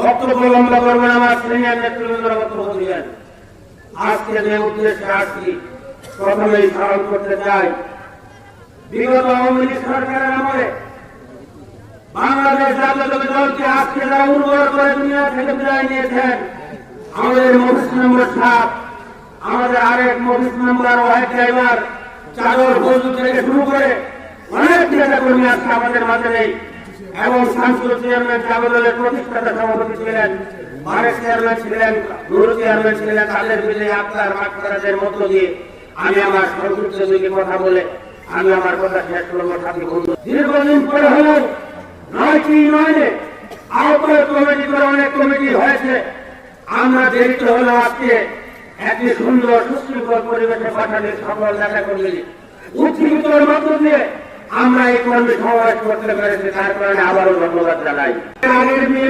বক্তব্য লম্বা করবেন, আমার সিনিয়র নেতৃবৃন্দরা বক্তব্য দিবেন। আজকে যে উদ্দেশ্যে আসছি প্রথমেই স্মরণ করতে চাই, বিগত আওয়ামী লীগ সরকারের আমলে বাংলাদেশ জাতীয়তাবাদী দলকে আজকে যারা উর্বর করে দুনিয়া থেকে বিদায় নিয়েছেন, আমাদের মফিজ নম্বর 7, আমাদের আরেক মফিজ নম্বর ওয়াহিদ ড্রাইভার, চাদর বজু থেকে শুরু করে অনেক নেতা কর্মী আজকে আমাদের মাঝে নেই। এবং শামসুল চেয়ারম্যান জামালের প্রতিষ্ঠাতা সভাপতি ছিলেন, আরেক চেয়ারম্যান ছিলেন, নুরু চেয়ারম্যান ছিলেন, তাদের বিজয়ী আক্তার মাকফারাতের মধ্য দিয়ে আমি আমার সংক্ষিপ্ত দুইটি কথা বলে আমি আমার কথা শেষ করবো। সাথী বন্ধু, দীর্ঘদিন পরে হলেও 9টি ইউনিয়নে আহ্বায়ক কমিটি করে অনেক কমিটি হয়েছে। আমরা দেরিতে হলেও আজকে একটি সুন্দর সুশৃঙ্খল পরিবেশে পাঠানোর সকল নেতা কর্মী উজ্জীবিতর মধ্য দিয়ে আমরা এই কর্মী সমাবেশ করতে পেরেছি। তার কারণে আবারও ধন্যবাদ জানাই।